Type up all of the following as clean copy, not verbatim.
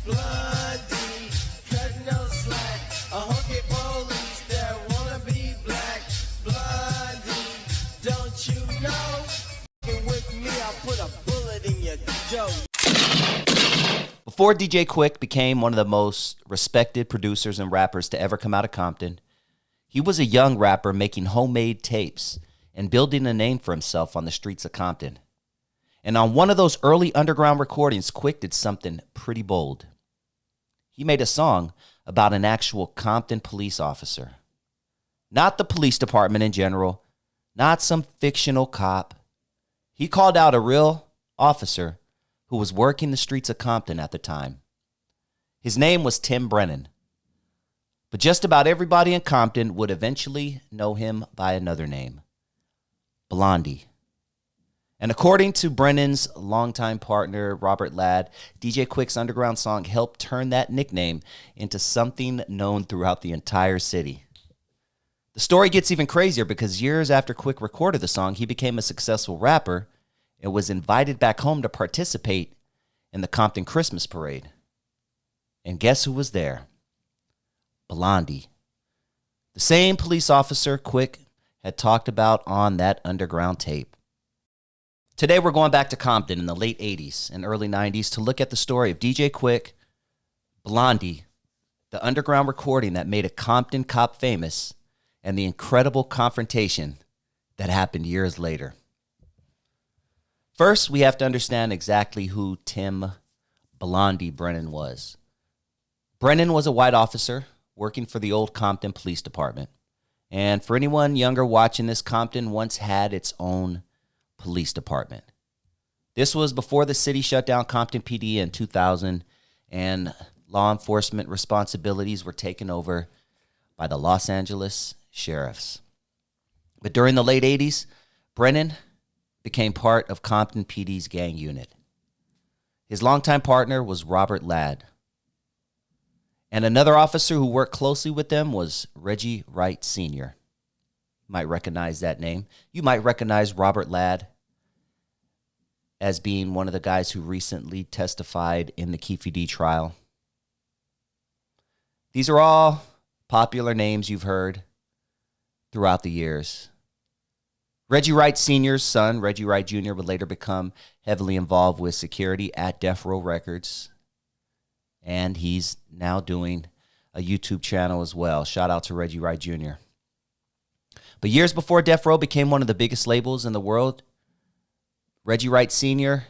Blondie, cutting no slack. A hunky police that wanna be black. Blondie, don't you know? Fucking with me, I'll put a bullet in your dough. Before DJ Quik became one of the most respected producers and rappers to ever come out of Compton, he was a young rapper making homemade tapes and building a name for himself on the streets of Compton. And on one of those early underground recordings, Quik did something pretty bold. He made a song about an actual Compton police officer. Not the police department in general, not some fictional cop. He called out a real officer who was working the streets of Compton at the time. His name was Tim Brennan. But just about everybody in Compton would eventually know him by another name, Blondie. And according to Brennan's longtime partner, Robert Ladd, DJ Quik's underground song helped turn that nickname into something known throughout the entire city. The story gets even crazier because years after Quik recorded the song, he became a successful rapper and was invited back home to participate in the Compton Christmas parade. And guess who was there? Blondie. The same police officer Quik had talked about on that underground tape. Today we're going back to Compton in the late 80s and early 90s to look at the story of DJ Quik, Blondie, the underground recording that made a Compton cop famous, and the incredible confrontation that happened years later. First, we have to understand exactly who Tim Blondie Brennan was. Brennan was a white officer working for the old Compton Police Department. And for anyone younger watching this, Compton once had its own police department. This was before the city shut down Compton PD in 2000, and law enforcement responsibilities were taken over by the Los Angeles sheriffs. But during the late 80s, Brennan became part of Compton PD's gang unit. His longtime partner was Robert Ladd. And another officer who worked closely with them was Reggie Wright Sr. You might recognize that name. You might recognize Robert Ladd as being one of the guys who recently testified in the Keefe D trial. These are all popular names you've heard throughout the years. Reggie Wright Sr.'s son, Reggie Wright Jr., would later become heavily involved with security at Death Row Records. And he's now doing a YouTube channel as well. Shout out to Reggie Wright Jr. But years before Death Row became one of the biggest labels in the world, Reggie Wright Sr.,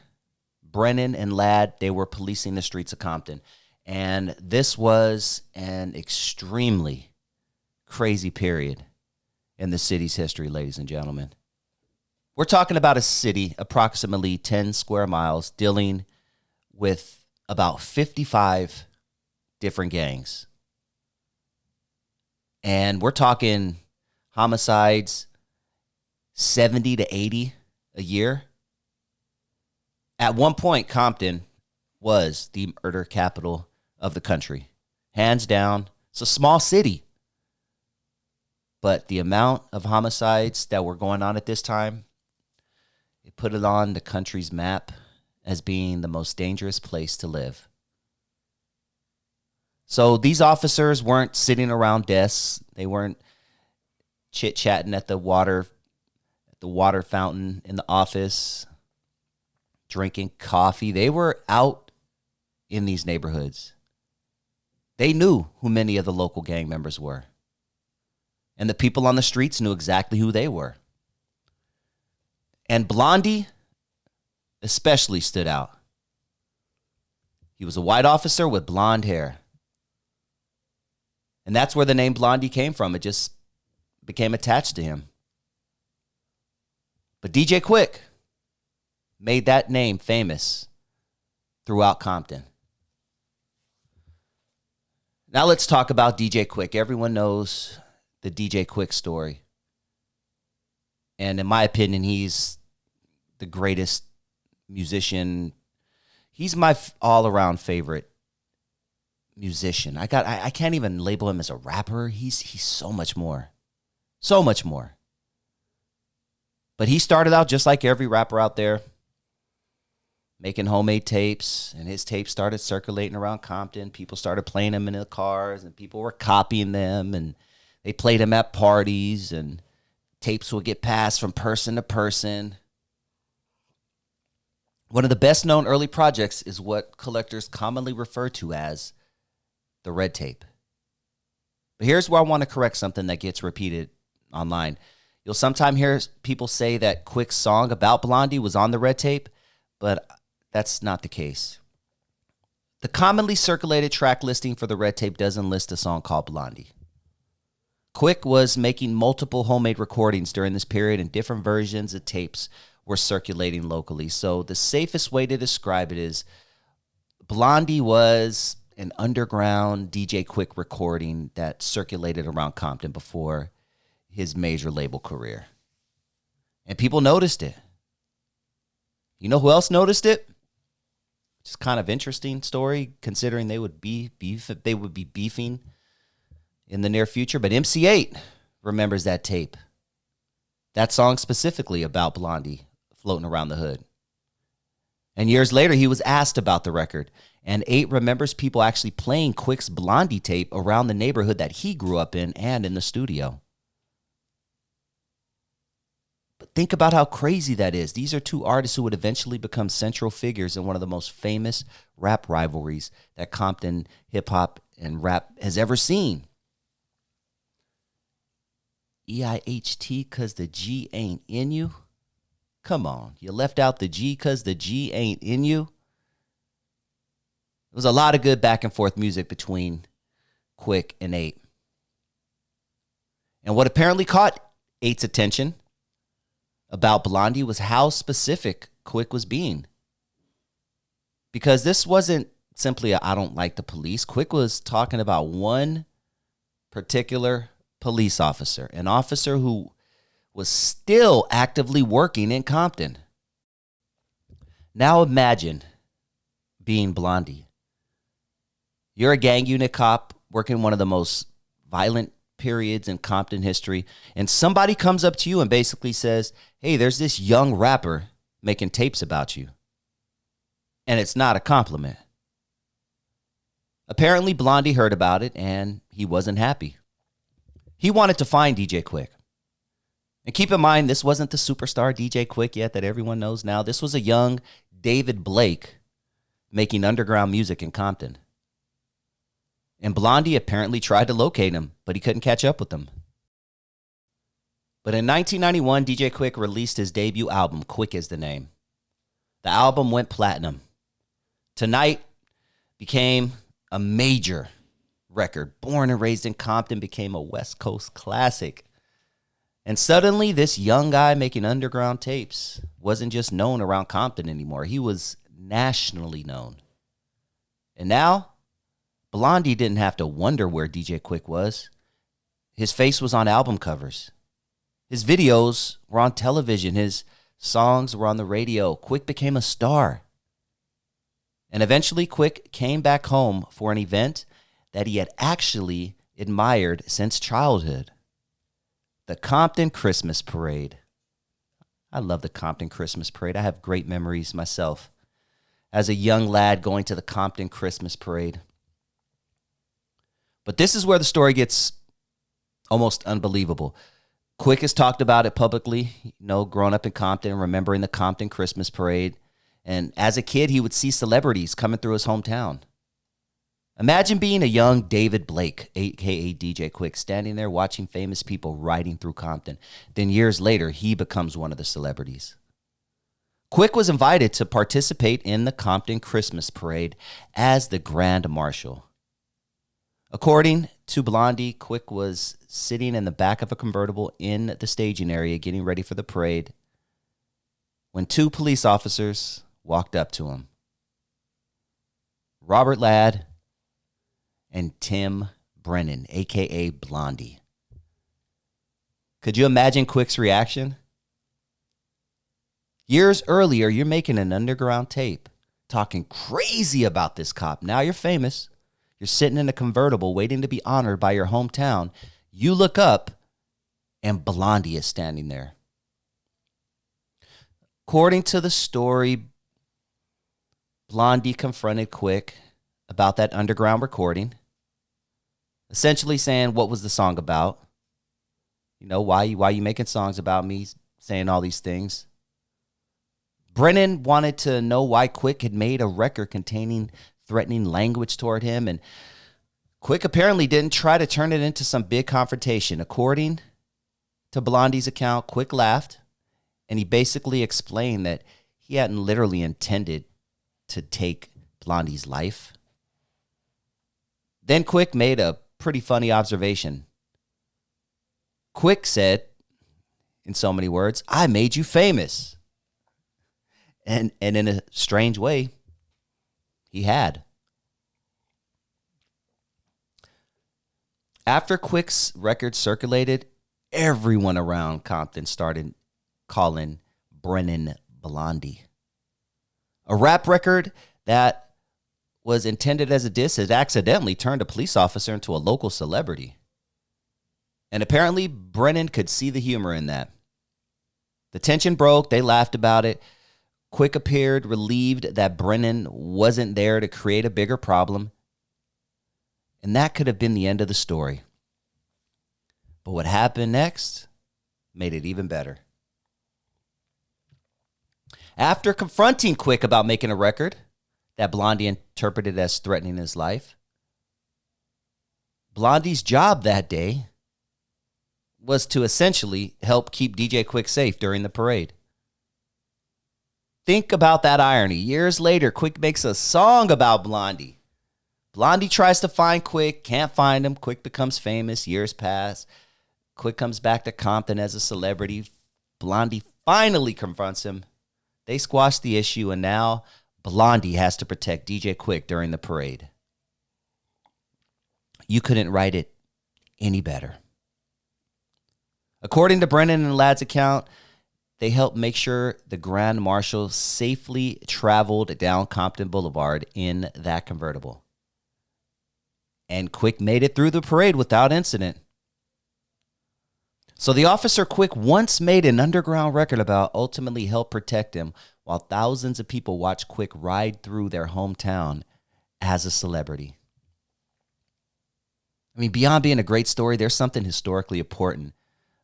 Brennan, and Ladd, they were policing the streets of Compton. And this was an extremely crazy period in the city's history, ladies and gentlemen. We're talking about a city, approximately 10 square miles, dealing with about 55 different gangs. And we're talking homicides 70 to 80 a year. At one point, Compton was the murder capital of the country. Hands down. It's a small city. But the amount of homicides that were going on at this time, it put it on the country's map as being the most dangerous place to live. So these officers weren't sitting around desks. They weren't chit-chatting at the water fountain in the office, drinking coffee. They were out in these neighborhoods. They knew who many of the local gang members were. And the people on the streets knew exactly who they were. And Blondie especially stood out. He was a white officer with blonde hair. And that's where the name Blondie came from. It just became attached to him. But DJ Quik made that name famous throughout Compton. Now let's talk about DJ Quik. Everyone knows the DJ Quik story. And in my opinion, he's the greatest musician. He's my all-around favorite musician. I can't even label him as a rapper. He's so much more. So much more. But he started out just like every rapper out there. making homemade tapes, and his tapes started circulating around Compton. People started playing them in the cars, and people were copying them, and they played them at parties, and tapes would get passed from person to person. One of the best known early projects is what collectors commonly refer to as the red tape. But here's where I want to correct something that gets repeated online. You'll sometimes hear people say that Quik's song about Blondie was on the red tape, but that's not the case. The commonly circulated track listing for the red tape doesn't list a song called Blondie. Quik was making multiple homemade recordings during this period, and different versions of tapes were circulating locally. So the safest way to describe it is Blondie was an underground DJ Quik recording that circulated around Compton before his major label career. And people noticed it. You know who else noticed it? Just kind of interesting story, considering they would be beefing in the near future. But MC8 remembers that tape. That song specifically about Blondie floating around the hood. And years later, he was asked about the record. And 8 remembers people actually playing Quik's Blondie tape around the neighborhood that he grew up in and in the studio. But think about how crazy that is. These are two artists who would eventually become central figures in one of the most famous rap rivalries that Compton hip-hop and rap has ever seen. EIHT because the G ain't in you? Come on, you left out the G because the G ain't in you? There was a lot of good back and forth music between Quik and 8. And what apparently caught 8's attention about Blondie was how specific Quik was being. Because this wasn't simply a I don't like the police. Quik was talking about one particular police officer, an officer who was still actively working in Compton. Now imagine being Blondie. You're a gang unit cop working one of the most violent periods in Compton history, and somebody comes up to you and basically says, hey, there's this young rapper making tapes about you. And it's not a compliment. Apparently, Blondie heard about it, and he wasn't happy. He wanted to find DJ Quik. And keep in mind, this wasn't the superstar DJ Quik yet that everyone knows now. This was a young David Blake making underground music in Compton. And Blondie apparently tried to locate him, but he couldn't catch up with him. But in 1991, DJ Quik released his debut album, Quik is the Name. The album went platinum. Tonight became a major record. Born and Raised in Compton became a West Coast classic. And suddenly, this young guy making underground tapes wasn't just known around Compton anymore. He was nationally known. And now, Blondie didn't have to wonder where DJ Quik was. His face was on album covers. His videos were on television. His songs were on the radio. Quik became a star. And eventually, Quik came back home for an event that he had actually admired since childhood. The Compton Christmas Parade. I love the Compton Christmas Parade. I have great memories myself as a young lad going to the Compton Christmas Parade. But this is where the story gets almost unbelievable. Quik has talked about it publicly, growing up in Compton, remembering the Compton Christmas Parade. And as a kid, he would see celebrities coming through his hometown. Imagine being a young David Blake, a.k.a. DJ Quik, standing there watching famous people riding through Compton. Then years later, he becomes one of the celebrities. Quik was invited to participate in the Compton Christmas Parade as the Grand Marshal. According to Blondie, Quik was sitting in the back of a convertible in the staging area getting ready for the parade when 2 police officers walked up to him. Robert Ladd and Tim Brennan, a.k.a. Blondie. Could you imagine Quik's reaction? Years earlier, you're making an underground tape, talking crazy about this cop. Now you're famous. You're sitting in a convertible waiting to be honored by your hometown. You look up, and Blondie is standing there. According to the story, Blondie confronted Quik about that underground recording, essentially saying, what was the song about? You know, why you making songs about me saying all these things? Brennan wanted to know why Quik had made a record containing threatening language toward him, and Quik apparently didn't try to turn it into some big confrontation. According to Blondie's account, Quik laughed, and he basically explained that he hadn't literally intended to take Blondie's life. Then Quik made a pretty funny observation. Quik said, in so many words, "I made you famous." And in a strange way, he had. After Quik's record circulated, everyone around Compton started calling Brennan Blondie. A rap record that was intended as a diss had accidentally turned a police officer into a local celebrity. And apparently, Brennan could see the humor in that. The tension broke. They laughed about it. Quik appeared relieved that Brennan wasn't there to create a bigger problem. And that could have been the end of the story. But what happened next made it even better. After confronting Quik about making a record that Blondie interpreted as threatening his life, Blondie's job that day was to essentially help keep DJ Quik safe during the parade. Think about that irony. Years later, Quik makes a song about Blondie. Blondie tries to find Quik, can't find him. Quik becomes famous. Years pass. Quik comes back to Compton as a celebrity. Blondie finally confronts him. They squash the issue, and now Blondie has to protect DJ Quik during the parade. You couldn't write it any better. According to Brennan and Ladd's account, they helped make sure the Grand Marshal safely traveled down Compton Boulevard in that convertible. And Quik made it through the parade without incident. So the officer Quik once made an underground record about ultimately helped protect him, while thousands of people watched Quik ride through their hometown as a celebrity. I mean, beyond being a great story, there's something historically important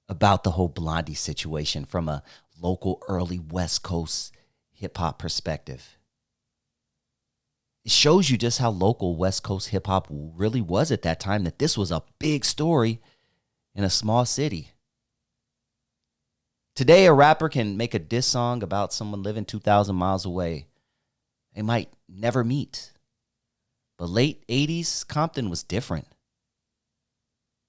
about the whole Blondie situation from a local early West Coast hip-hop perspective. It shows you just how local West Coast hip-hop really was at that time, that this was a big story in a small city. Today, a rapper can make a diss song about someone living 2,000 miles away. They might never meet. But late 80s, Compton was different.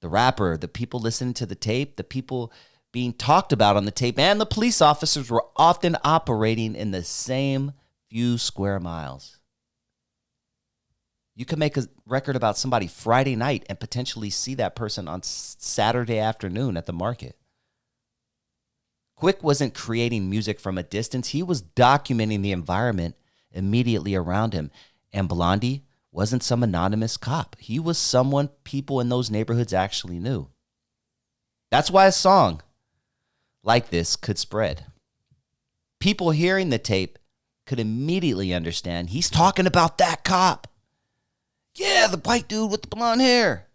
The rapper, the people listening to the tape, the people being talked about on the tape, and the police officers were often operating in the same few square miles. You could make a record about somebody Friday night and potentially see that person on Saturday afternoon at the market. Quik wasn't creating music from a distance. He was documenting the environment immediately around him. And Blondie wasn't some anonymous cop. He was someone people in those neighborhoods actually knew. That's why a song like this could spread. People hearing the tape could immediately understand he's talking about that cop. Yeah, the white dude with the blonde hair.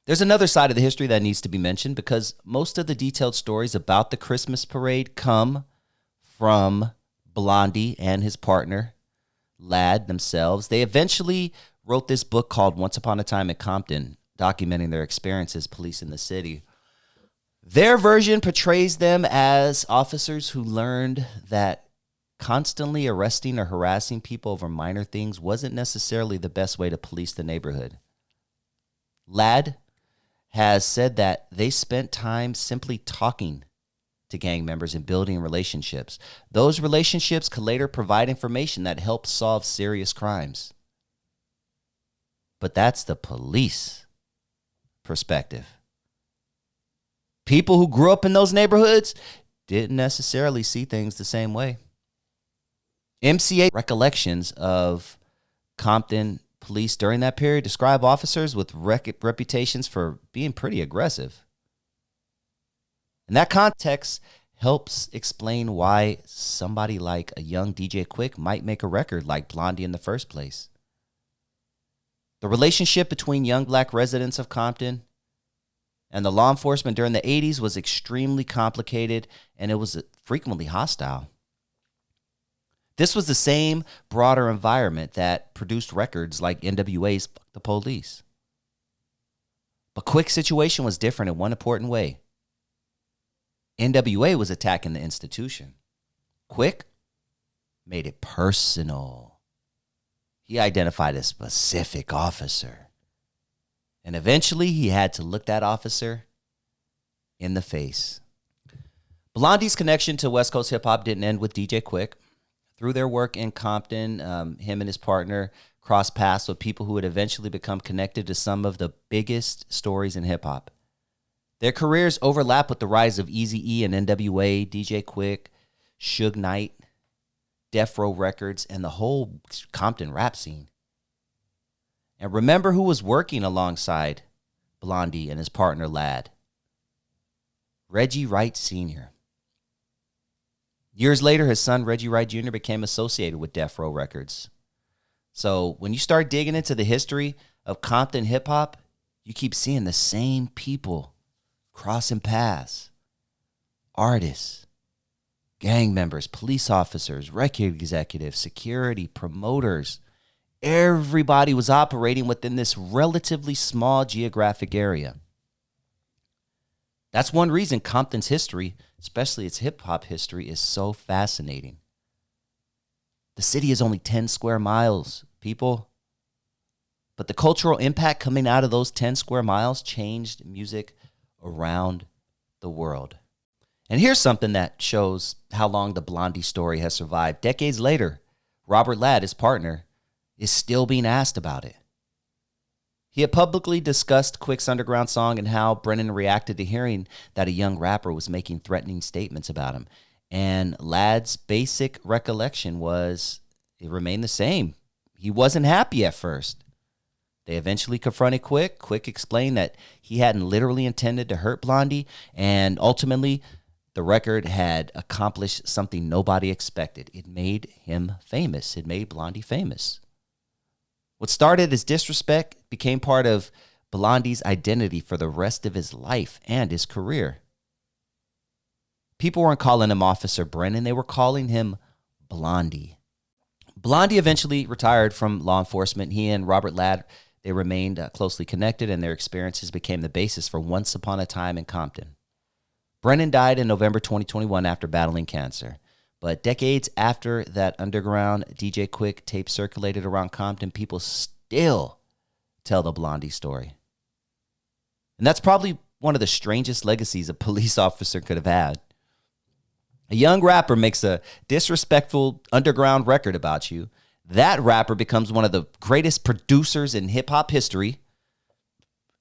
There's another side of the history that needs to be mentioned, because most of the detailed stories about the Christmas parade come from Blondie and his partner, Ladd, themselves. They eventually wrote this book called Once Upon a Time in Compton, documenting their experiences policing the city. Their version portrays them as officers who learned that constantly arresting or harassing people over minor things wasn't necessarily the best way to police the neighborhood. Ladd has said that they spent time simply talking to gang members and building relationships. Those relationships could later provide information that helped solve serious crimes. But that's the police perspective. People who grew up in those neighborhoods didn't necessarily see things the same way. MCA recollections of Compton police during that period describe officers with reputations for being pretty aggressive. And that context helps explain why somebody like a young DJ Quik might make a record like Blondie in the first place. The relationship between young black residents of Compton and the law enforcement during the 80s was extremely complicated, and it was frequently hostile. This was the same broader environment that produced records like NWA's Fuck the Police. But Quik's situation was different in one important way. NWA was attacking the institution. Quik made it personal. He identified a specific officer. And eventually he had to look that officer in the face. Blondie's connection to West Coast hip hop didn't end with DJ Quik. Through their work in Compton, him and his partner crossed paths with people who would eventually become connected to some of the biggest stories in hip hop. Their careers overlap with the rise of Eazy-E and NWA, DJ Quik, Suge Knight, Death Row Records, and the whole Compton rap scene. And remember who was working alongside Blondie and his partner Lad? Reggie Wright Sr. Years later, his son Reggie Wright Jr. became associated with Death Row Records. So when you start digging into the history of Compton hip-hop, you keep seeing the same people crossing paths. Artists, gang members, police officers, record executives, security, promoters. Everybody was operating within this relatively small geographic area. That's one reason Compton's history, especially its hip-hop history, is so fascinating. The city is only 10 square miles, people. But the cultural impact coming out of those 10 square miles changed music around the world. And here's something that shows how long the Blondie story has survived. Decades later, Robert Ladd, his partner, is still being asked about it. He had publicly discussed Quik's underground song and how Brennan reacted to hearing that a young rapper was making threatening statements about him. And Ladd's basic recollection was it remained the same. He wasn't happy at first. They eventually confronted Quik. Quik explained that he hadn't literally intended to hurt Blondie, and ultimately the record had accomplished something nobody expected. It made him famous. It made Blondie famous. What started as disrespect became part of Blondie's identity for the rest of his life and his career. People weren't calling him Officer Brennan. They were calling him Blondie. Blondie eventually retired from law enforcement. He and Robert Ladd, they remained closely connected, and their experiences became the basis for Once Upon a Time in Compton. Brennan died in November 2021 after battling cancer. But decades after that underground DJ Quik tape circulated around Compton, people still tell the Blondie story. And that's probably one of the strangest legacies a police officer could have had. A young rapper makes a disrespectful underground record about you. That rapper becomes one of the greatest producers in hip-hop history.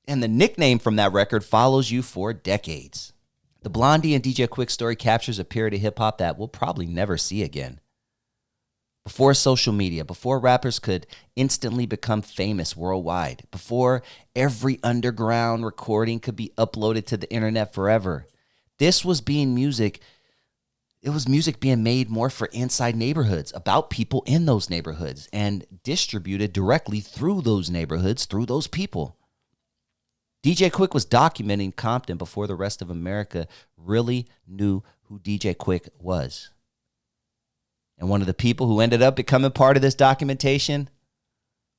And the nickname from that record follows you for decades. The Blondie and DJ Quik story captures a period of hip-hop that we'll probably never see again. Before social media, before rappers could instantly become famous worldwide, before every underground recording could be uploaded to the internet forever, this was music being made more for inside neighborhoods, about people in those neighborhoods, and distributed directly through those neighborhoods, through those people. DJ Quik was documenting Compton before the rest of America really knew who DJ Quik was. And one of the people who ended up becoming part of this documentation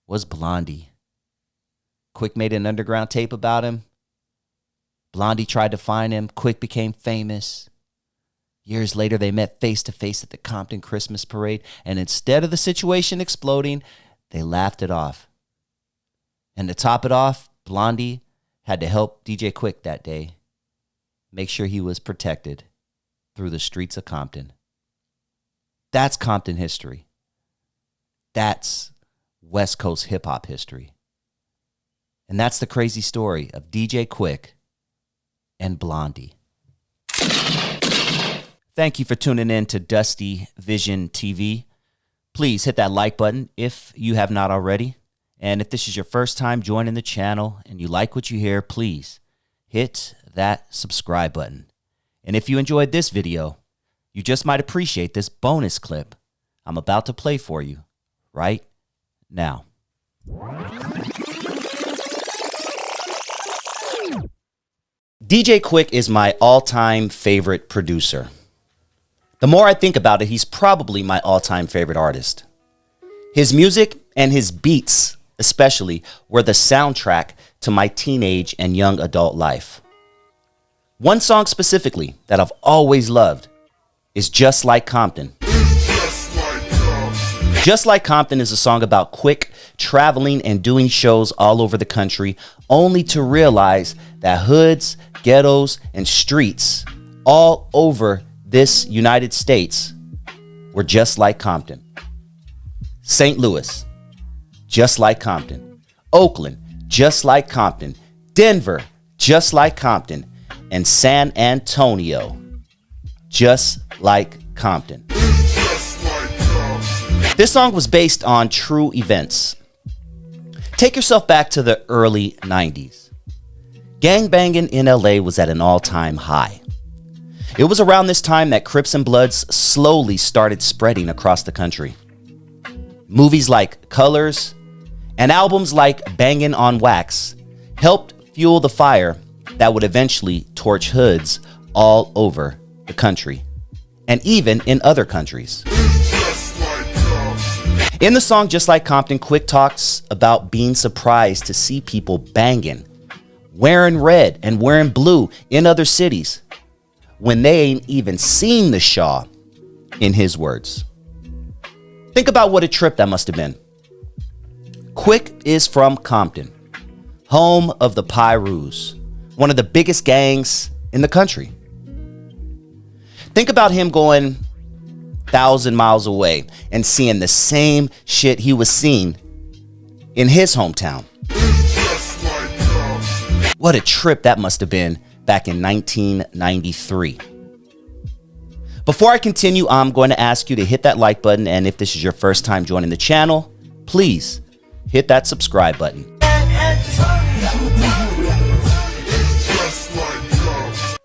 was Blondie. Quik made an underground tape about him. Blondie tried to find him. Quik became famous. Years later, they met face to face at the Compton Christmas parade, and instead of the situation exploding, they laughed it off. And to top it off, Blondie had to help DJ Quik that day make sure he was protected through the streets of Compton. That's Compton history. That's West Coast hip-hop history. And that's the crazy story of DJ Quik and Blondie. Thank you for tuning in to Dusty Vision TV. Please hit that like button if you have not already. And if this is your first time joining the channel and you like what you hear, please hit that subscribe button. And if you enjoyed this video, you just might appreciate this bonus clip I'm about to play for you right now. DJ Quik is my all-time favorite producer. The more I think about it, he's probably my all-time favorite artist. His music and his beats, especially, were the soundtrack to my teenage and young adult life. One song specifically that I've always loved is Just Like Compton. Just Like Compton is a song about Quik traveling and doing shows all over the country, only to realize that hoods, ghettos, and streets all over this United States were just like Compton. St. Louis, just like Compton. Oakland, just like Compton. Denver, just like Compton. And San Antonio, just like Compton. This song was based on true events. Take yourself back to the early 90s. Gangbanging in LA was at an all-time high. It was around this time that Crips and Bloods slowly started spreading across the country. Movies like Colors and albums like Bangin' on Wax helped fuel the fire that would eventually torch hoods all over the country and even in other countries. In the song Just Like Compton, Quik talks about being surprised to see people banging, wearing red and wearing blue in other cities when they ain't even seen the Shaw, in his words. Think about what a trip that must have been. Quik is from Compton, home of the Pyrus, one of the biggest gangs in the country. Think about him going 1,000 miles away and seeing the same shit he was seeing in his hometown. What a trip that must have been back in 1993. Before I continue, I'm going to ask you to hit that like button, and if this is your first time joining the channel, please hit that subscribe button.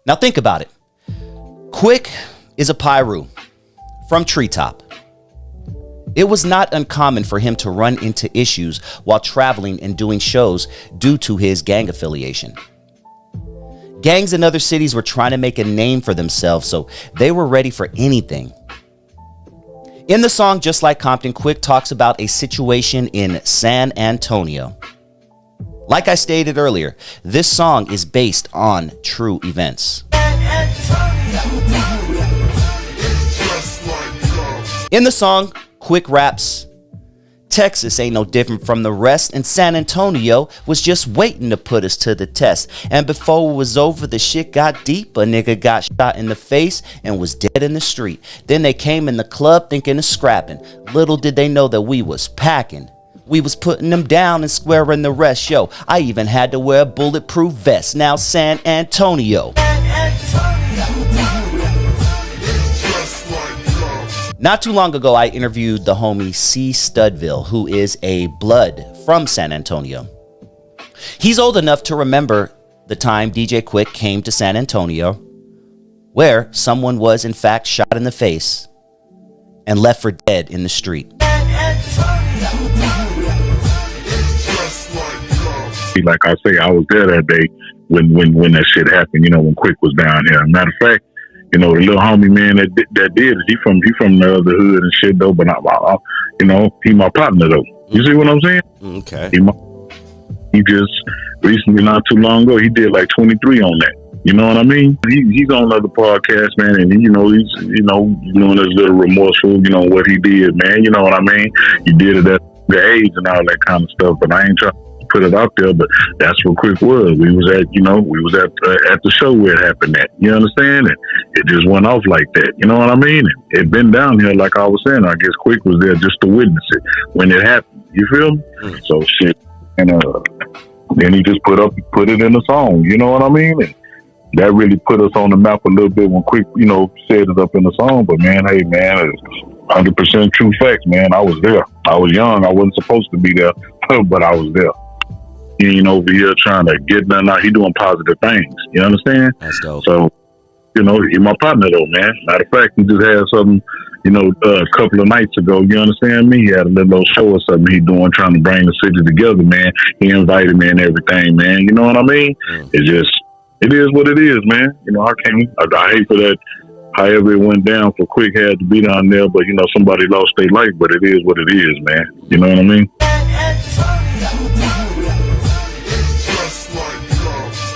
Now think about it. Quik is a Pyru from Treetop. It was not uncommon for him to run into issues while traveling and doing shows due to his gang affiliation. Gangs in other cities were trying to make a name for themselves, so they were ready for anything. In the song Just Like Compton, Quik talks about a situation in San Antonio. Like I stated earlier, this song is based on true events. In the song, Quik raps, "Texas ain't no different from the rest, and San Antonio was just waiting to put us to the test. And before it was over, the shit got deep. A nigga got shot in the face and was dead in the street. Then they came in the club thinking of scrapping. Little did they know that we was packing. We was putting them down and squaring the rest. Yo, I even had to wear a bulletproof vest. Now San Antonio." Not too long ago, I interviewed the homie C. Studville, who is a Blood from San Antonio. He's old enough to remember the time DJ Quik came to San Antonio, where someone was in fact shot in the face and left for dead in the street. Like I say, I was there that day when that shit happened, you know, when Quik was down here. Matter of fact, you know, the little homie man that did it, he from the other hood and shit though, but you know, he my partner though. You see what I'm saying? Okay. He just recently, not too long ago, he did like 23 on that. You know what I mean? He's on other podcasts, man, and you know, he's, you know, doing this little remorseful, you know, what he did, man. You know what I mean? He did it at the age and all that kind of stuff, but I ain't trying to put it out there, but that's what Quik was. We was at the show where it happened at. You understand? And it just went off like that. You know what I mean? It been down here, like I was saying. I guess Quik was there just to witness it when it happened. You feel me? So shit, and then he just put it in the song. You know what I mean? And that really put us on the map a little bit when Quik, you know, said it up in the song. But man, hey man, it's 100% true facts, man. I was there. I was young. I wasn't supposed to be there, but I was there. He ain't over here trying to get nothing out. He doing positive things. You understand? That's dope. So You know, he's my partner though, man. Matter of fact, he just had something, you know, a couple of nights ago. You understand me? He had a little show or something he doing, trying to bring the city together, man. He invited me and everything, man. You know what I mean? It's just, it is what it is, man. You know, I hate for that. However it went down for Quik had to be down there, but you know, somebody lost their life, but it is what it is, man. You know what I mean?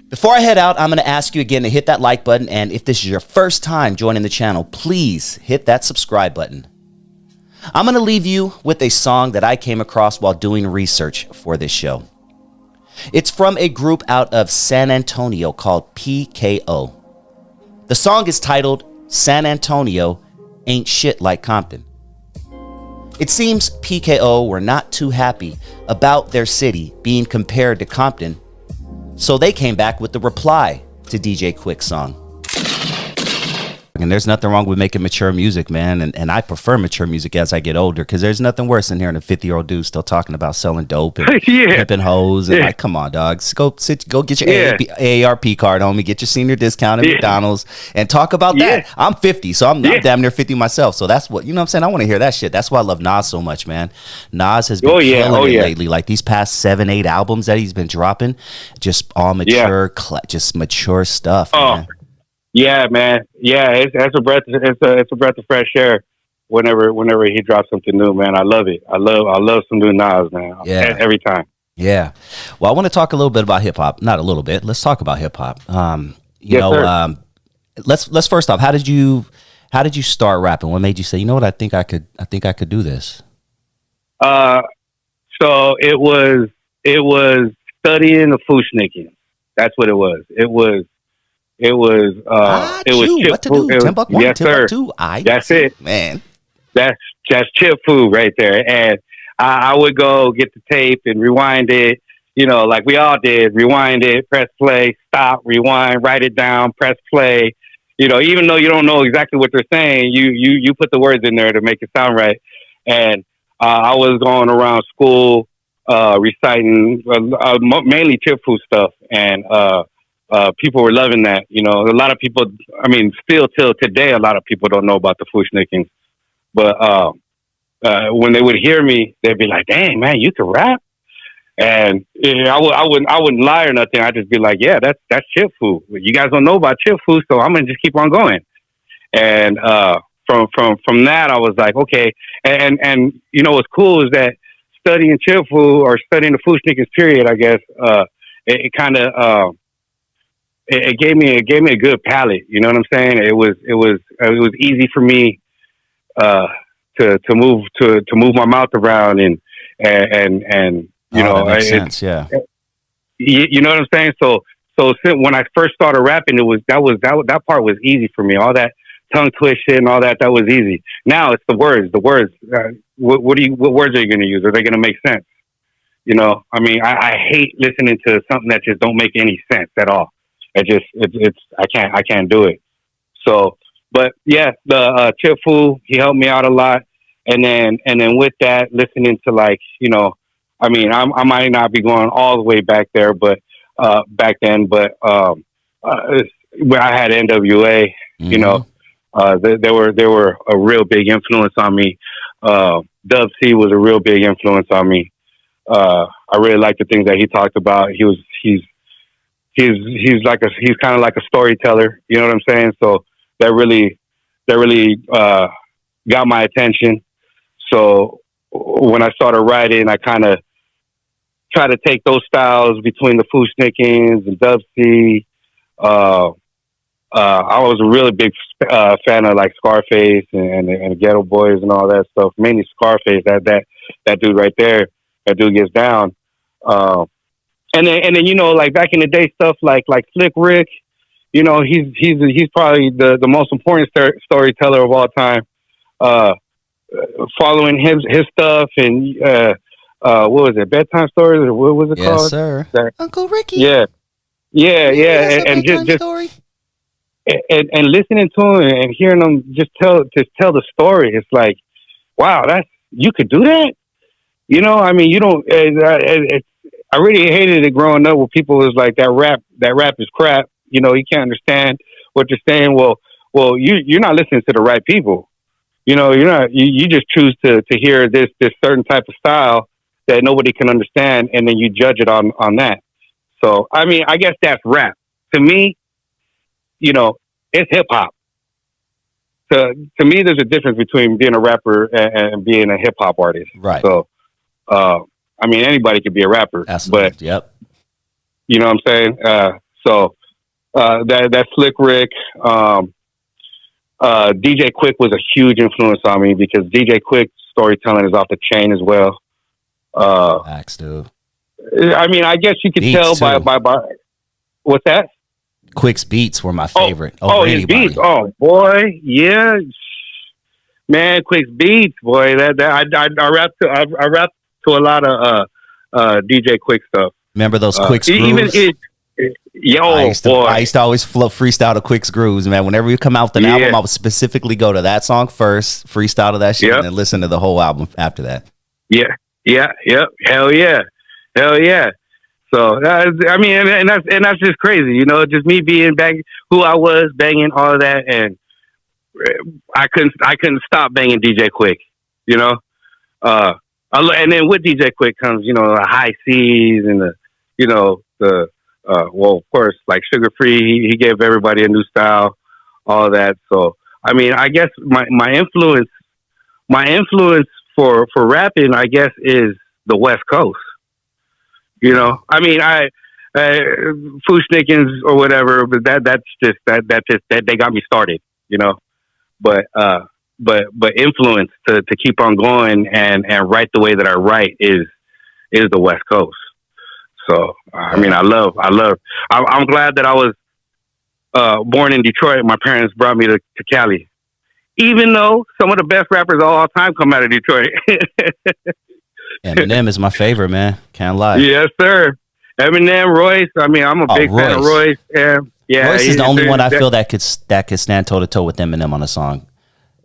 Before I head out, I'm going to ask you again to hit that like button. And if this is your first time joining the channel, please hit that subscribe button. I'm going to leave you with a song that I came across while doing research for this show. It's from a group out of San Antonio called PKO. The song is titled San Antonio Ain't Shit Like Compton. It seems PKO were not too happy about their city being compared to Compton, so they came back with the reply to DJ Quik's song. And there's nothing wrong with making mature music, man. And I prefer mature music as I get older, because there's nothing worse than hearing a 50-year-old dude still talking about selling dope and pimping hoes. And like, come on, dogs. Go get your AARP card, homie. Get your senior discount at McDonald's and talk about that. I'm 50, so I'm damn near 50 myself. So that's what, you know what I'm saying? I want to hear that shit. That's why I love Nas so much, man. Nas has been killing it lately. Like these past 7-8 albums that he's been dropping, just all mature, just mature stuff, man. Yeah, man. Yeah, it's a breath. It's a breath of fresh air. Whenever he drops something new, man, I love it. I love some new Nas, man. Yeah, every time. Yeah. Well, I want to talk a little bit about hip hop. Not a little bit. Let's talk about hip hop. Let's first off, how did you start rapping? What made you say, you know what, I think I could do this? So it was studying the Fushnicking. That's what it was. It was what to do? Timbuk1, yes, sir. Timbuk2. That's it, man. That's chip food right there. And I would go get the tape and rewind it, you know, like we all did. Rewind it, press play, stop, rewind, write it down, press play. You know, even though you don't know exactly what they're saying, you put the words in there to make it sound right. And I was going around school reciting mainly chip food stuff, and people were loving that. You know, a lot of people, I mean, still till today, a lot of people don't know about the Fushnickings. But when they would hear me, they'd be like, dang, man, you can rap? And I wouldn't lie or nothing. I'd just be like, yeah, that's chip food. You guys don't know about chip food, so I'm going to just keep on going. And from that, I was like, okay. And you know, what's cool is that studying chip food, or studying the Fushnickings period, I guess, it kind of... It gave me a good palate. You know what I'm saying? It was easy for me to move my mouth around and you know, that makes sense. Yeah. You know what I'm saying? So when I first started rapping, that part was easy for me. All that tongue twist and all that was easy. Now it's the words. What words are you going to use? Are they going to make sense? You know, I mean, I hate listening to something that just don't make any sense at all. I can't do it. So, but yeah, the Chip Fu, he helped me out a lot. And then with that, listening to, like, you know, I mean, I might not be going all the way back there, but back then, but where I had NWA, you know, they were a real big influence on me. Dub C was a real big influence on me. I really like the things that he talked about. He's kind of like a storyteller, you know what I'm saying? So that really got my attention. So when I started writing, I kind of try to take those styles between the Fushnickings and Dub C. I was a really big fan of, like, Scarface and the Ghetto Boys and all that stuff. Mainly Scarface. That dude right there. That dude gets down. And then you know, like back in the day, stuff like Slick Rick. You know, he's probably the most important storyteller of all time. Following his stuff, and what was it, bedtime stories, or what was it called? Yes, sir. Uncle Ricky. Yeah. And just story. And listening to him and hearing him just tell the story, it's like, wow, you could do that. You know, I mean, you don't. I really hated it growing up, where people was like, that rap is crap. You know, you can't understand what you're saying. Well, you're not listening to the right people. You know, you just choose to hear this certain type of style that nobody can understand, and then you judge it on that. So, I mean, I guess that's rap. To me, you know, it's hip hop. To me, there's a difference between being a rapper and being a hip hop artist. Right. So, I mean, anybody could be a rapper. Absolutely. But, yep. You know what I'm saying? That's Slick Rick. DJ Quik was a huge influence on me because DJ Quik's storytelling is off the chain as well. Facts, dude. I mean, I guess you could Beats tell by what's that? Quik's beats were my favorite. His beats. Oh boy, yeah, man, Quik's beats, boy. I rap to a lot of DJ Quik stuff. Remember those Quik's grooves? I used to always freestyle to Quik's grooves, man. Whenever you come out with an album, I would specifically go to that song first, freestyle to that shit, and then listen to the whole album after that. Hell yeah. So I mean, and that's just crazy, you know, just me being who I was, banging all of that, and I couldn't stop banging DJ Quik, you know. And then with DJ Quik comes, you know, the high C's and well, of course, like Sugar Free, he gave everybody a new style, all of that. So I mean, I guess my influence for rapping, I guess, is the West Coast. You know, I mean, Fushnikins or whatever, but that they got me started. You know, but influence to keep on going and write the way that I write is the West Coast. So I mean, I'm glad that I was born in Detroit. My parents brought me to Cali, even though some of the best rappers of all time come out of Detroit. Eminem is my favorite, man. Can't lie. Yes, sir. Eminem, Royce. I mean, I'm a big fan of Royce. Royce is the only one I feel that could stand toe to toe with Eminem on a song.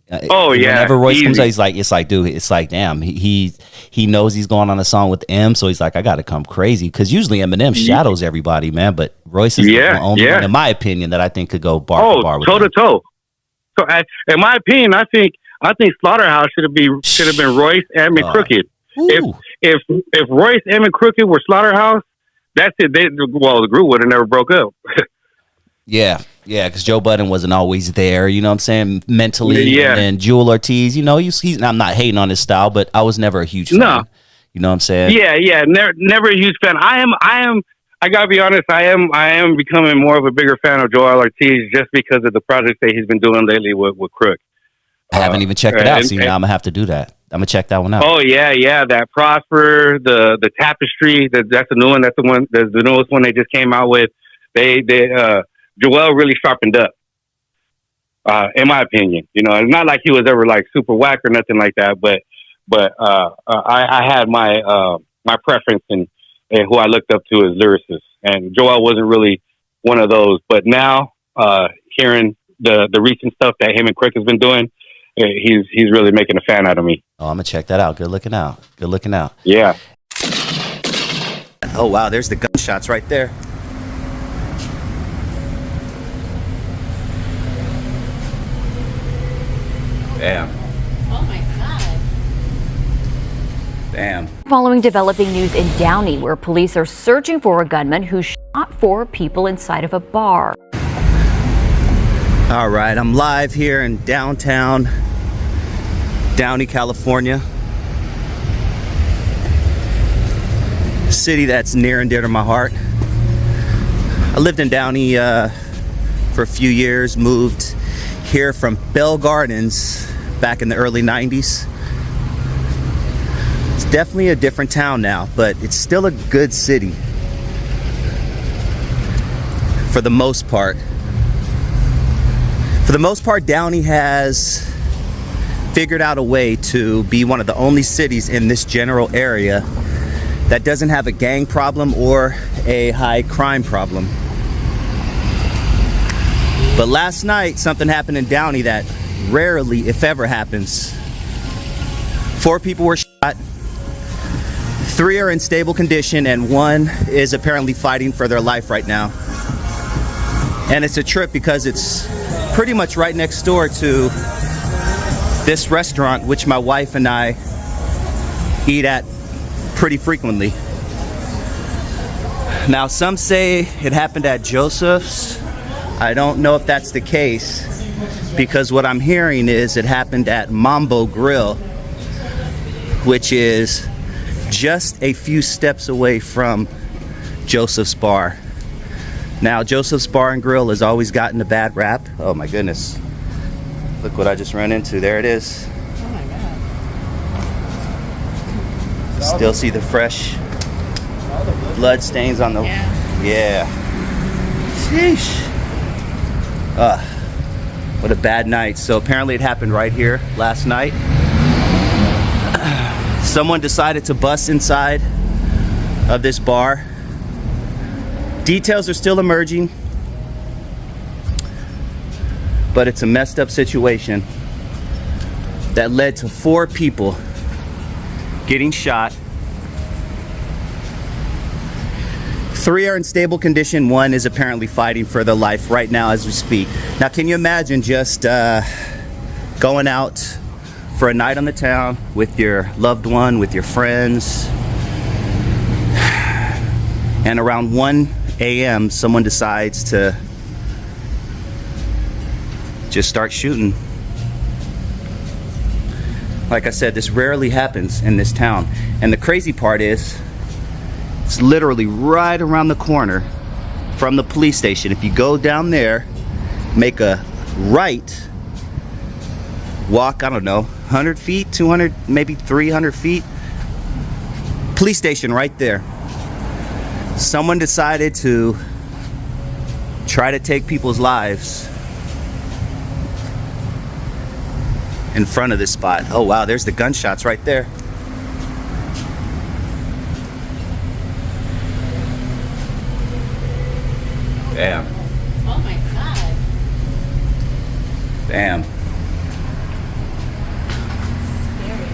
Whenever Royce comes out, it's like, dude, it's like, damn, he knows he's going on a song with M, so he's like, I got to come crazy, because usually Eminem shadows everybody, man. But Royce is the only one, in my opinion, that I think could go bar for bar with toe to toe. So, in my opinion, I think Slaughterhouse should have been Royce, M, and Crooked. If Royce, M, and Crooked were Slaughterhouse, that's it. The group would have never broke up. Yeah, because Joe Budden wasn't always there, you know what I'm saying, mentally. Yeah. And then Jewel Ortiz, you know, I'm not hating on his style, but I was never a huge fan. No. You know what I'm saying? Yeah, never a huge fan. I gotta be honest, I am becoming more of a bigger fan of Joel Ortiz just because of the projects that he's been doing lately with Crook. I haven't even checked it out, so now I'm gonna have to do that. I'm gonna check that one out. Oh yeah, that Prosper, the Tapestry, that's the new one. That's the newest one they just came out with. They Joel really sharpened up, in my opinion. You know, it's not like he was ever like super whack or nothing like that, but I had my preference and who I looked up to as lyricists, and Joel wasn't really one of those. But now, hearing the recent stuff that him and Quik has been doing, he's really making a fan out of me. Oh, I'm gonna check that out. Good looking out. Yeah. Oh wow, there's the gunshots right there. Damn. Oh my God. Damn. Following developing news in Downey, where police are searching for a gunman who shot 4 people inside of a bar. All right, I'm live here in downtown Downey, California. City that's near and dear to my heart. I lived in Downey for a few years, moved here from Bell Gardens back in the early 90s. It's definitely a different town now, but it's still a good city for the most part. For the most part, Downey has figured out a way to be one of the only cities in this general area that doesn't have a gang problem or a high crime problem. But last night, something happened in Downey that rarely, if ever, happens. 4 people were shot, 3 are in stable condition, and 1 is apparently fighting for their life right now. And it's a trip because it's pretty much right next door to this restaurant, which my wife and I eat at pretty frequently. Now, some say it happened at Joseph's. I don't know if that's the case, because what I'm hearing is it happened at Mambo Grill, which is just a few steps away from Joseph's Bar. Now, Joseph's Bar and Grill has always gotten a bad rap. Oh my goodness. Look what I just ran into. There it is. Oh my God. Still see the fresh blood stains on the... Yeah. Sheesh. What a bad night. So apparently it happened right here last night. Someone decided to bust inside of this bar. Details are still emerging, but it's a messed up situation that led to 4 people getting shot. 3 are in stable condition. 1 is apparently fighting for their life right now as we speak. Now, can you imagine just going out for a night on the town with your loved one, with your friends, and around 1 a.m. someone decides to just start shooting? Like I said, this rarely happens in this town. And the crazy part is, it's literally right around the corner from the police station. If you go down there, make a right, walk, I don't know, 100 feet, 200, maybe 300 feet, police station right there. Someone decided to try to take people's lives in front of this spot. Oh wow, there's the gunshots right there. Damn. Oh my God. Damn. Scary.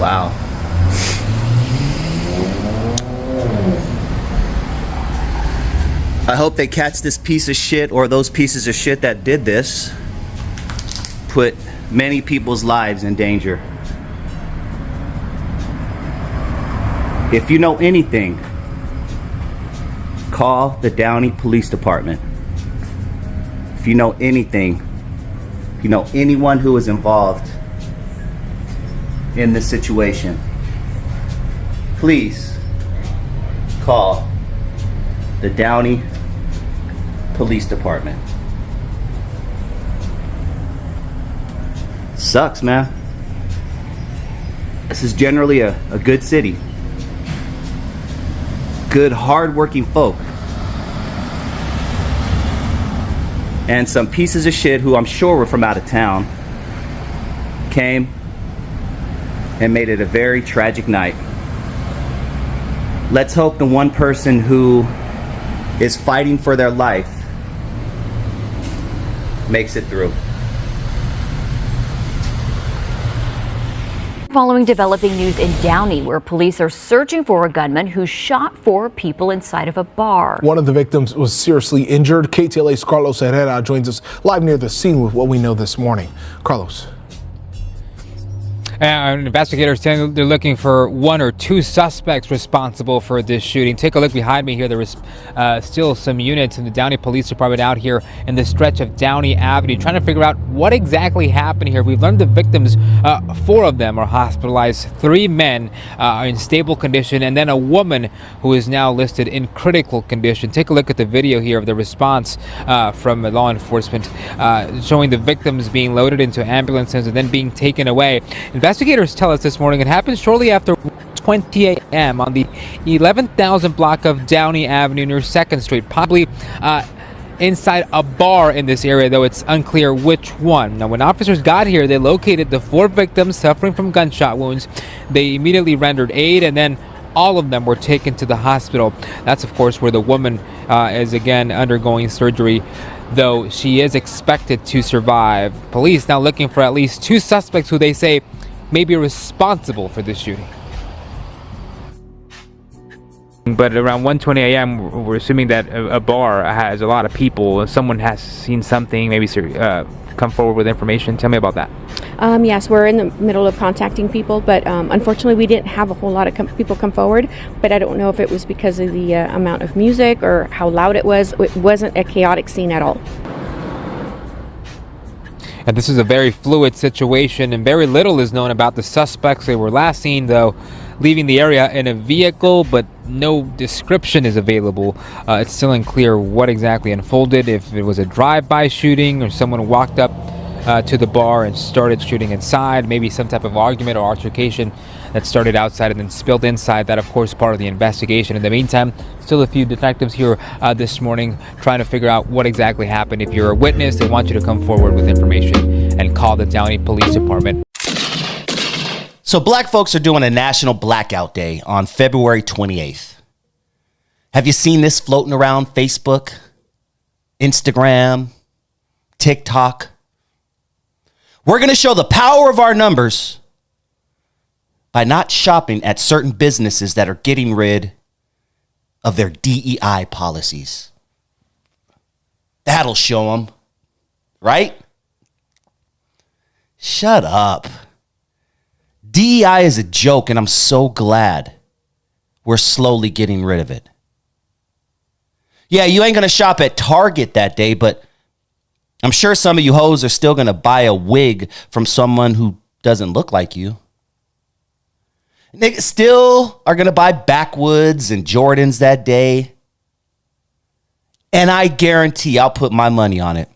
Wow. I hope they catch this piece of shit, or those pieces of shit that did this. Put many people's lives in danger. If you know anything, call the Downey Police Department. If you know anything, if you know anyone who is involved in this situation, please call the Downey Police Department. Sucks, man. This is generally a good city. Good, hard-working folk. And some pieces of shit who I'm sure were from out of town came and made it a very tragic night. Let's hope the one person who is fighting for their life makes it through. Following developing news in Downey, where police are searching for a gunman who shot 4 people inside of a bar. One of the victims was seriously injured. KTLA's Carlos Herrera joins us live near the scene with what we know this morning. Carlos. Investigators saying they're looking for 1 or 2 suspects responsible for this shooting. Take a look behind me here. There is still some units in the Downey Police Department out here in the stretch of Downey Avenue trying to figure out what exactly happened here. We've learned the victims, 4 of them are hospitalized, 3 men are in stable condition, and then a woman who is now listed in critical condition. Take a look at the video here of the response from law enforcement showing the victims being loaded into ambulances and then being taken away. Investigators tell us this morning it happened shortly after 20 a.m. on the 11,000 block of Downey Avenue near 2nd Street, probably inside a bar in this area, though it's unclear which one. Now, when officers got here, they located the 4 victims suffering from gunshot wounds. They immediately rendered aid, and then all of them were taken to the hospital. That's, of course, where the woman is again undergoing surgery, though she is expected to survive. Police now looking for at least 2 suspects who they say may be responsible for this shooting. But around 1:20 a.m., we're assuming that a bar has a lot of people. Someone has seen something, maybe come forward with information. Tell me about that. Yes, we're in the middle of contacting people, but unfortunately we didn't have a whole lot of people come forward, but I don't know if it was because of the amount of music or how loud it was. It wasn't a chaotic scene at all. And this is a very fluid situation, and very little is known about the suspects. They were last seen, though, leaving the area in a vehicle, but no description is available. It's still unclear what exactly unfolded, if it was a drive-by shooting or someone walked up to the bar and started shooting inside, maybe some type of argument or altercation that started outside and then spilled inside. That, of course, part of the investigation. In the meantime, still a few detectives here this morning trying to figure out what exactly happened. If you're a witness, they want you to come forward with information and call the Downey Police Department. So black folks are doing a national blackout day on February 28th. Have you seen this floating around Facebook, Instagram, TikTok? We're going to show the power of our numbers by not shopping at certain businesses that are getting rid of their DEI policies. That'll show them, right? Shut up. DEI is a joke, and I'm so glad we're slowly getting rid of it. Yeah, you ain't going to shop at Target that day, but I'm sure some of you hoes are still going to buy a wig from someone who doesn't look like you. They still are going to buy backwoods and Jordans that day. And I guarantee, I'll put my money on it,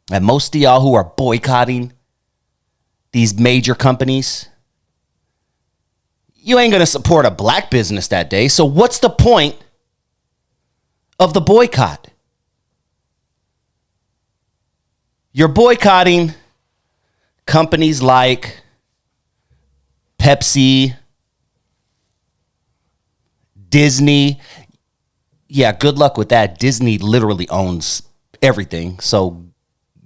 that most of y'all who are boycotting these major companies, you ain't going to support a black business that day. So what's the point of the boycott? You're boycotting companies like Pepsi, Disney. Yeah, good luck with that. Disney literally owns everything. So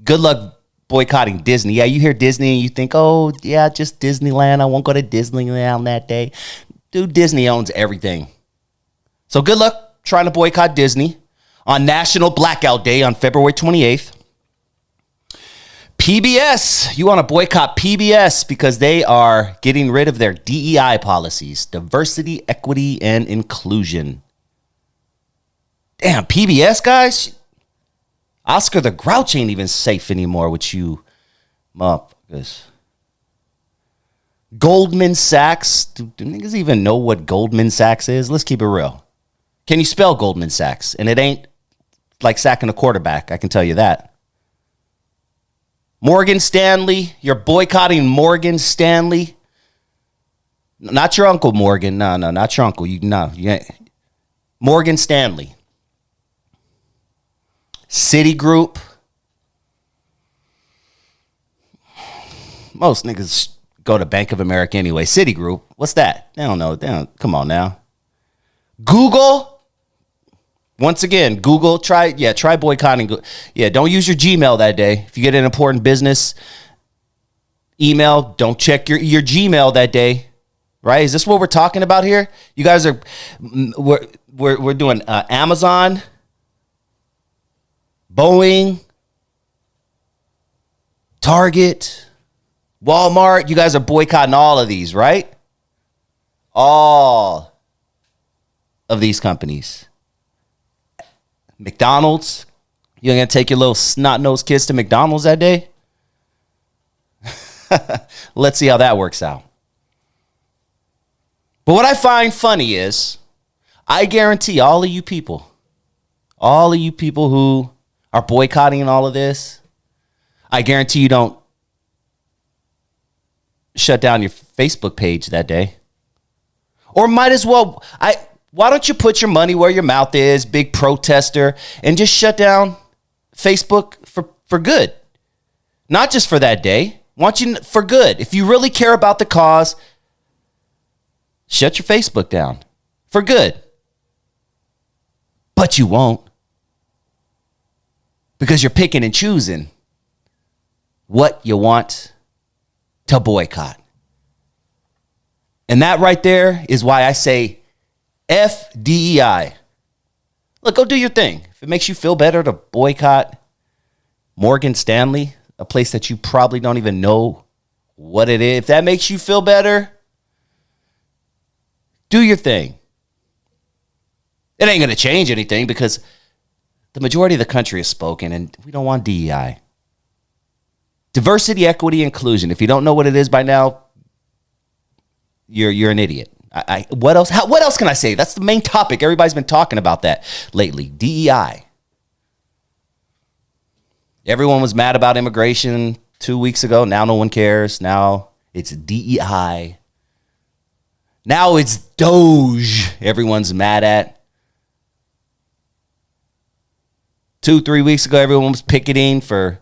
good luck boycotting Disney. Yeah, you hear Disney and you think, oh, yeah, just Disneyland. I won't go to Disneyland that day. Dude, Disney owns everything. So good luck trying to boycott Disney on National Blackout Day on February 28th. PBS, you want to boycott PBS because they are getting rid of their DEI policies, diversity, equity, and inclusion. Damn, PBS, guys. Oscar the Grouch ain't even safe anymore with you motherfuckers. Goldman Sachs. Do niggas even know what Goldman Sachs is? Let's keep it real. Can you spell Goldman Sachs? And it ain't like sacking a quarterback, I can tell you that. Morgan Stanley, you're boycotting Morgan Stanley. Not your uncle Morgan. No, not your uncle. You ain't. Morgan Stanley. Citigroup. Most niggas go to Bank of America anyway. Citigroup. What's that? They don't know. Come on now. Google. Once again, Google, try boycotting. Yeah, don't use your Gmail that day. If you get an important business email, don't check your Gmail that day. Right? Is this what we're talking about here? You guys are, we're doing Amazon, Boeing, Target, Walmart. You guys are boycotting all of these, right? All of these companies. McDonald's, you're going to take your little snot-nosed kids to McDonald's that day? Let's see how that works out. But what I find funny is, I guarantee all of you people who are boycotting all of this, I guarantee you don't shut down your Facebook page that day. Or might as well, why don't you put your money where your mouth is, big protester, and just shut down Facebook for good? Not just for that day. Want you for good. If you really care about the cause, shut your Facebook down for good. But you won't. Because you're picking and choosing what you want to boycott. And that right there is why I say F DEI. Look, go do your thing. If it makes you feel better to boycott Morgan Stanley, a place that you probably don't even know what it is, if that makes you feel better, do your thing. It ain't going to change anything because the majority of the country has spoken and we don't want DEI. Diversity, equity, inclusion. If you don't know what it is by now, you're an idiot. What else? What else can I say? That's the main topic. Everybody's been talking about that lately. DEI. Everyone was mad about immigration 2 weeks ago. Now no one cares. Now it's DEI. Now it's Doge. Everyone's mad at. 2-3 weeks ago, everyone was picketing for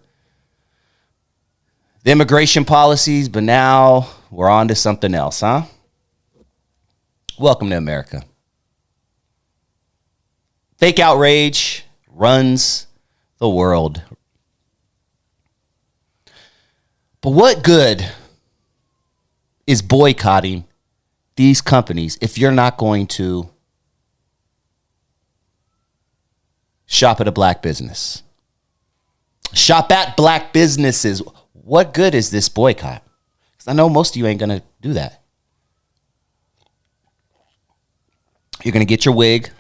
the immigration policies, but now we're on to something else, huh? Welcome to America. Fake outrage runs the world. But what good is boycotting these companies if you're not going to shop at a black business? Shop at black businesses. What good is this boycott? Because I know most of you ain't going to do that. You're going to get your wig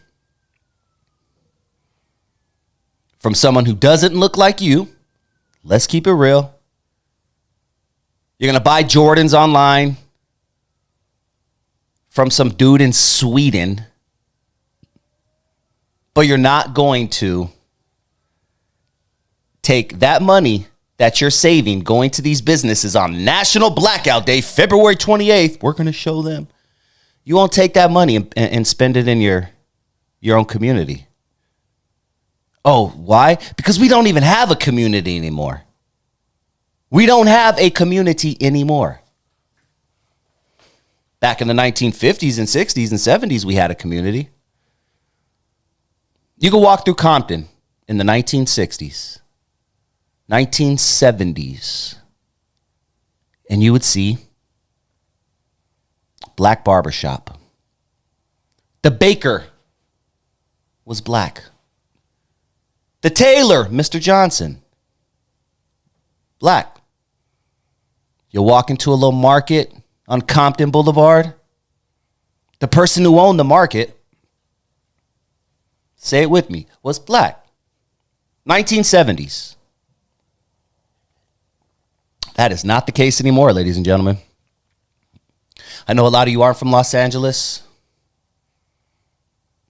from someone who doesn't look like you. Let's keep it real. You're going to buy Jordans online from some dude in Sweden. But you're not going to take that money that you're saving going to these businesses on National Blackout Day, February 28th. We're going to show them. You won't take that money and spend it in your own community. Oh, why? Because we don't even have a community anymore. We don't have a community anymore. Back in the 1950s and 60s and 70s, we had a community. You can walk through Compton in the 1960s, 1970s, and you would see black barbershop. The baker was black. The tailor, Mr. Johnson, black. You walk into a little market on Compton Boulevard. The person who owned the market, say it with me, was black. 1970s. That is not the case anymore, ladies and gentlemen. I know a lot of you aren't from Los Angeles,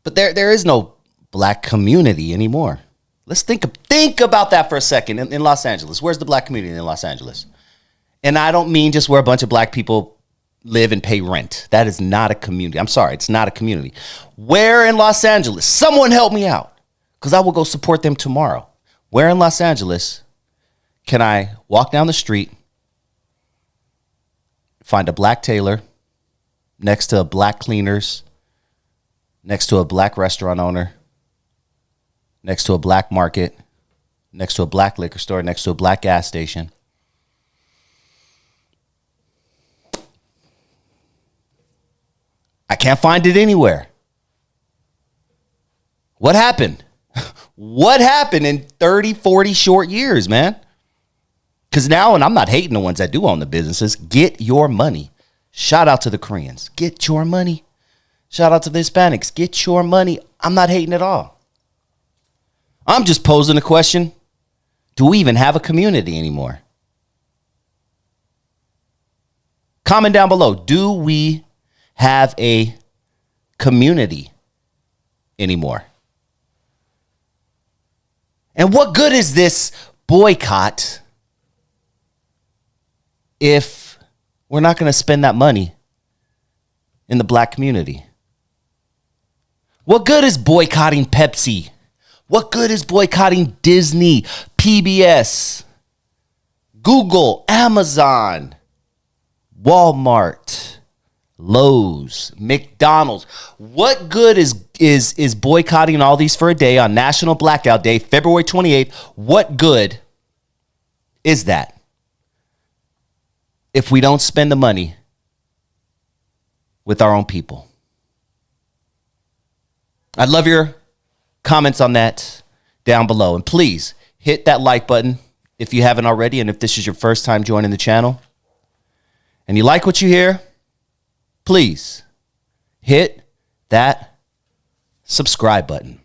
but there is no black community anymore. Let's think about that for a second in Los Angeles. Where's the black community in Los Angeles? And I don't mean just where a bunch of black people live and pay rent. That is not a community. I'm sorry, it's not a community. Where in Los Angeles? Someone help me out, because I will go support them tomorrow. Where in Los Angeles can I walk down the street, find a black tailor next to a black cleaners, next to a black restaurant owner, next to a black market, next to a black liquor store, next to a black gas station? I can't find it anywhere. What happened? What happened in 30, 40 short years, man? Because now, and I'm not hating the ones that do own the businesses, get your money. Shout out to the Koreans. Get your money. Shout out to the Hispanics. Get your money. I'm not hating at all. I'm just posing a question. Do we even have a community anymore? Comment down below. Do we have a community anymore? And what good is this boycott if we're not going to spend that money in the black community? What good is boycotting Pepsi? What good is boycotting Disney, PBS, Google, Amazon, Walmart, Lowe's, McDonald's? What good is boycotting all these for a day on National Blackout Day, February 28th? What good is that if we don't spend the money with our own people? I'd love your comments on that down below. And please hit that like button if you haven't already. And if this is your first time joining the channel and you like what you hear, please hit that subscribe button.